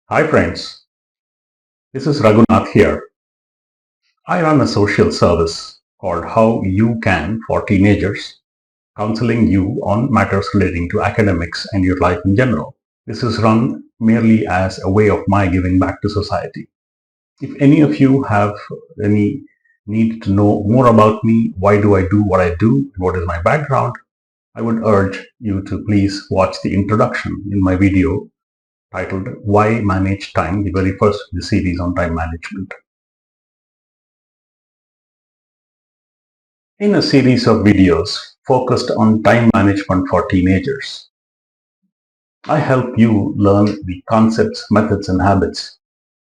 Hi friends, this is Raghunath here. I run a social service called HowUCan for teenagers, counseling you on matters relating to academics and your life in general. This is run merely as a way of my giving back to society. If any of you have any need to know more about me, why do I do what I do, what is my background, I would urge you to please watch the introduction in my video titled Why Manage Time, the very first of the series on time management. In a series of videos focused on time management for teenagers, I help you learn the concepts, methods, and habits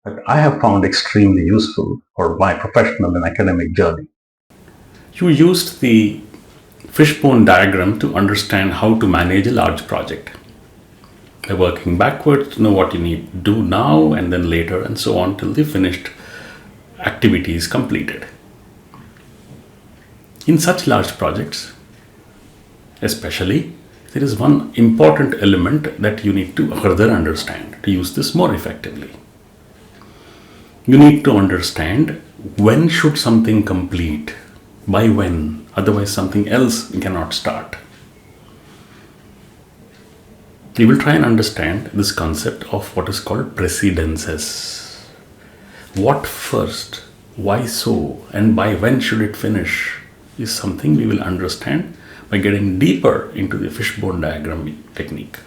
that I have found extremely useful for my professional and academic journey. You used the Fishbone diagram to understand how to manage a large project. By working backwards to know what you need to do now and then later and so on till the finished activity is completed. In such large projects, especially, there is one important element that you need to further understand to use this more effectively. You need to understand when should something complete, by when, otherwise something else cannot start. We will try and understand this concept of what is called precedences. What first, why so, and by when should it finish is something we will understand by getting deeper into the fishbone diagram technique.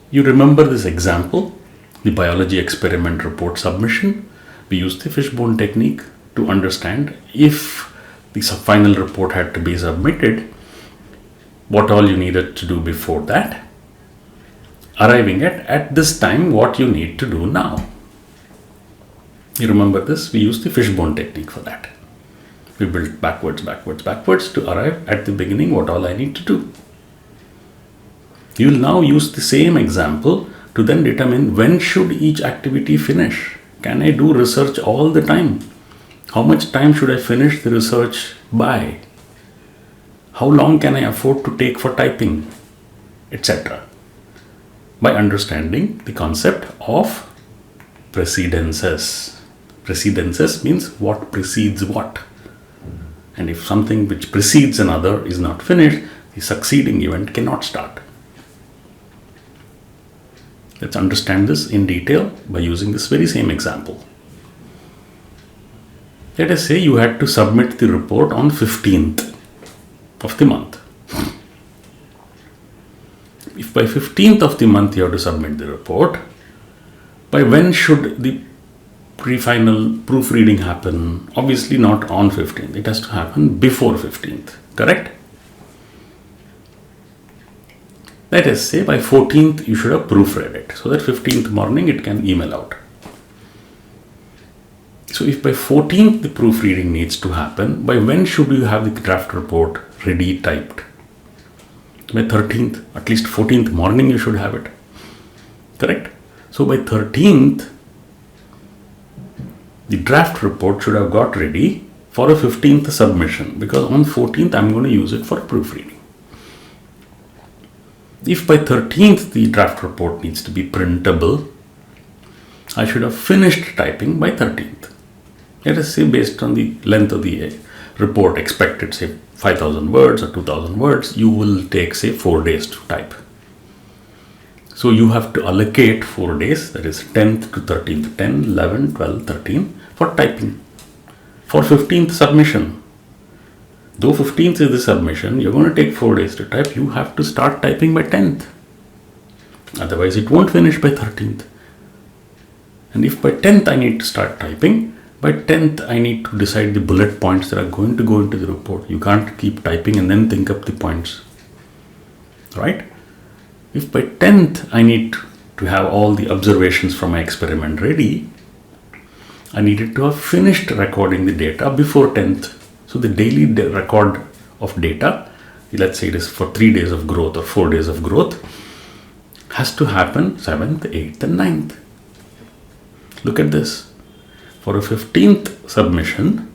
You remember this example, the biology experiment report submission. We used the fishbone technique to understand if the final report had to be submitted, what all you needed to do before that, arriving at this time what you need to do now. You remember this? We used the fishbone technique for that. We built backwards to arrive at the beginning what all I need to do. You will now use the same example to then determine when should each activity finish. Can I do research all the time? How much time should I finish the research by? How long can I afford to take for typing, etc. By understanding the concept of precedences. Precedences means what precedes what. And if something which precedes another is not finished, the succeeding event cannot start. Let's understand this in detail by using this very same example. Let us say you had to submit the report on 15th of the month. If by 15th of the month you have to submit the report, by when should the pre-final proofreading happen? Obviously not on 15th. It has to happen before 15th. Correct? Let us say by 14th you should have proofread it so that 15th morning it can email out. So if by 14th the proofreading needs to happen, by when should you have the draft report ready typed? By 13th, at least 14th morning you should have it. Correct? So by 13th, the draft report should have got ready for a 15th submission, because on 14th I'm going to use it for proofreading. If by 13th the draft report needs to be printable, I should have finished typing by 13th. Let us say based on the length of the report expected, say 5,000 words or 2,000 words, you will take say 4 days to type. So you have to allocate 4 days, that is 10th to 13th, 10, 11, 12, 13 for typing. For 15th submission, though 15th is the submission, you're going to take 4 days to type, you have to start typing by 10th. Otherwise it won't finish by 13th. And if by 10th I need to start typing, by 10th I need to decide the bullet points that are going to go into the report. You can't keep typing and then think up the points. Right? If by 10th I need to have all the observations from my experiment ready, I needed to have finished recording the data before 10th. So the daily record of data, let's say it is for 3 days of growth or 4 days of growth, has to happen 7th, 8th and 9th. Look at this. For a 15th submission,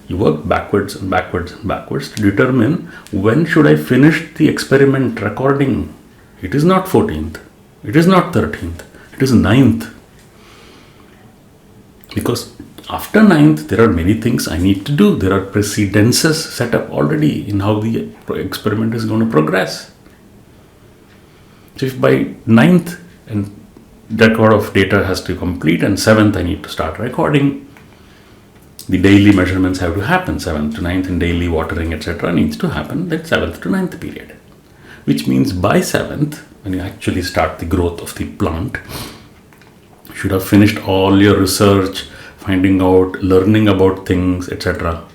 you work backwards to determine when should I finish the experiment recording. It is not 14th. It is not 13th, it is 9th. Because after 9th, there are many things I need to do. There are precedences set up already in how the experiment is going to progress. So if by 9th and record of data has to complete, and 7th I need to start recording, the daily measurements have to happen. 7th to 9th and daily watering, etc. needs to happen that 7th to 9th period. Which means by 7th, when you actually start the growth of the plant, you should have finished all your research, finding out, learning about things, etc.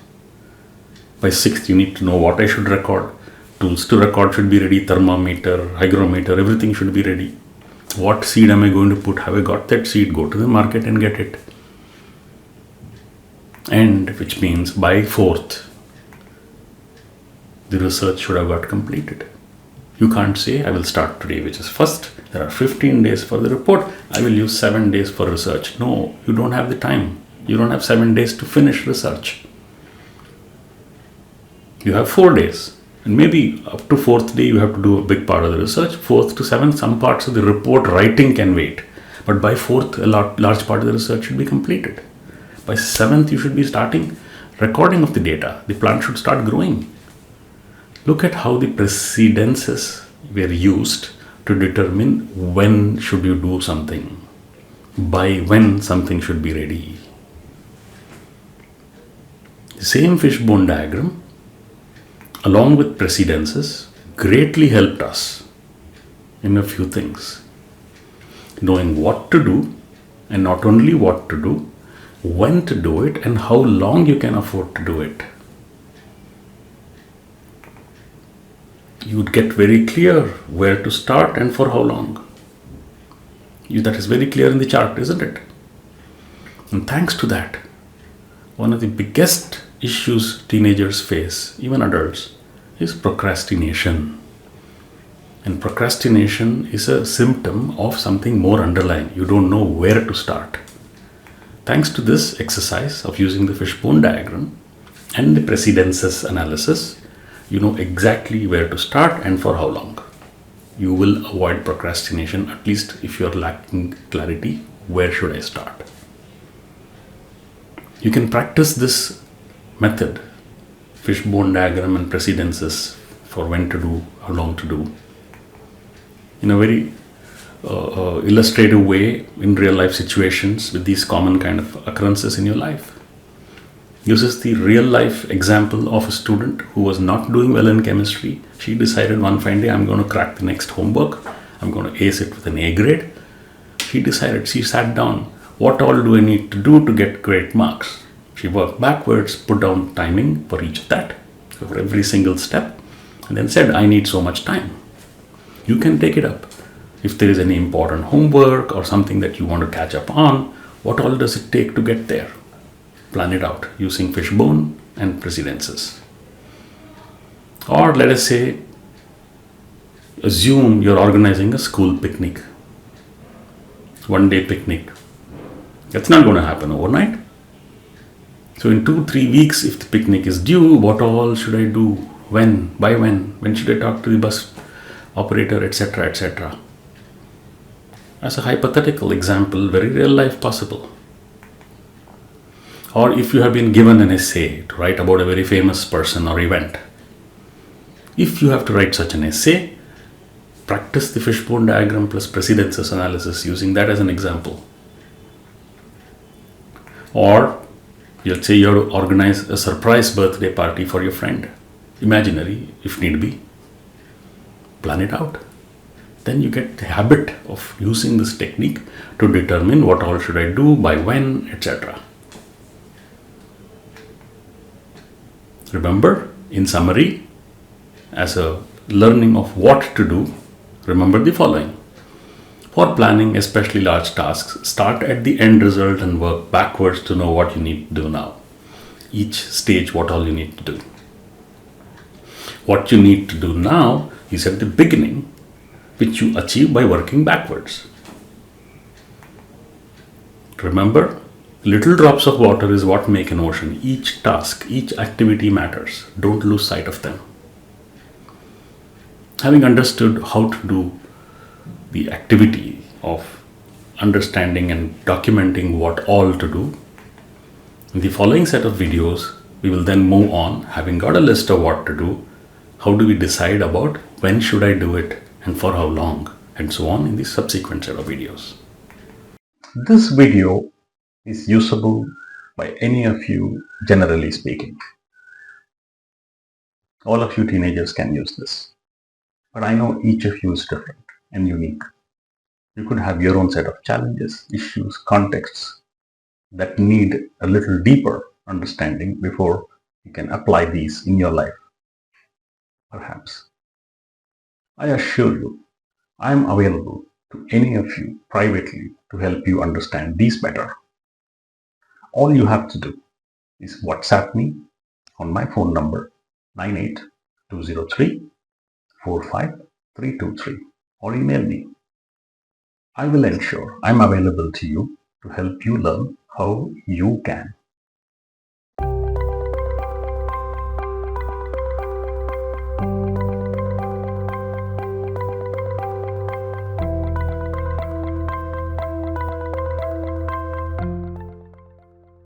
By 6th, you need to know what I should record. Tools to record should be ready, thermometer, hygrometer, everything should be ready. What seed am I going to put? Have I got that seed? Go to the market and get it. And which means by 4th, the research should have got completed. You can't say, I will start today, which is 1st. There are 15 days for the report. I will use 7 days for research. No, you don't have the time. You don't have 7 days to finish research. You have 4 days. And maybe up to 4th day, you have to do a big part of the research. 4th to 7th, some parts of the report writing can wait. But by 4th, a large part of the research should be completed. By 7th, you should be starting recording of the data. The plant should start growing. Look at how the precedences were used to determine when should you do something, by when something should be ready. The same fishbone diagram, along with precedences, greatly helped us in a few things. Knowing what to do, and not only what to do, when to do it, and how long you can afford to do it. You would get very clear where to start and for how long. That is very clear in the chart, isn't it? And thanks to that, one of the biggest issues teenagers face, even adults, is procrastination. And procrastination is a symptom of something more underlying. You don't know where to start. Thanks to this exercise of using the fishbone diagram and the precedences analysis, you know exactly where to start and for how long. You will avoid procrastination, at least if you are lacking clarity, where should I start? You can practice this method, fishbone diagram and precedences for when to do, how long to do, in a very illustrative way in real life situations with these common kind of occurrences in your life. Uses the real life example of a student who was not doing well in chemistry. She decided one fine day, I'm going to crack the next homework. I'm going to ace it with an A grade. She sat down, what all do I need to do to get great marks? She worked backwards, put down timing for each of that, for every single step, and then said, I need so much time. You can take it up. If there is any important homework or something that you want to catch up on, what all does it take to get there? Plan it out using fishbone and precedences. Or let us say, assume you're organizing a school picnic, 1 day picnic. That's not going to happen overnight. So in 2-3 weeks, if the picnic is due, what all should I do? When? By when? When should I talk to the bus operator, etc., etc.? As a hypothetical example, very real life possible. Or if you have been given an essay to write about a very famous person or event, if you have to write such an essay, practice the fishbone diagram plus precedences analysis using that as an example. Or let's say you have to organize a surprise birthday party for your friend, imaginary if need be. Plan it out. Then you get the habit of using this technique to determine what all should I do, by when, etc. Remember, in summary, as a learning of what to do, remember the following. For planning, especially large tasks, start at the end result and work backwards to know what you need to do now. Each stage, what all you need to do. What you need to do now is at the beginning, which you achieve by working backwards. Remember, little drops of water is what make an ocean. Each task, each activity matters. Don't lose sight of them. Having understood how to do the activity of understanding and documenting what all to do. In the following set of videos, we will then move on, having got a list of what to do, how do we decide about when should I do it and for how long, and so on in the subsequent set of videos. This video is usable by any of you, generally speaking. All of you teenagers can use this. But I know each of you is different and unique. You could have your own set of challenges, issues, contexts that need a little deeper understanding before you can apply these in your life. Perhaps. I assure you, I am available to any of you privately to help you understand these better. All you have to do is WhatsApp me on my phone number 98203-45323 or email me. I will ensure I'm available to you to help you learn how you can.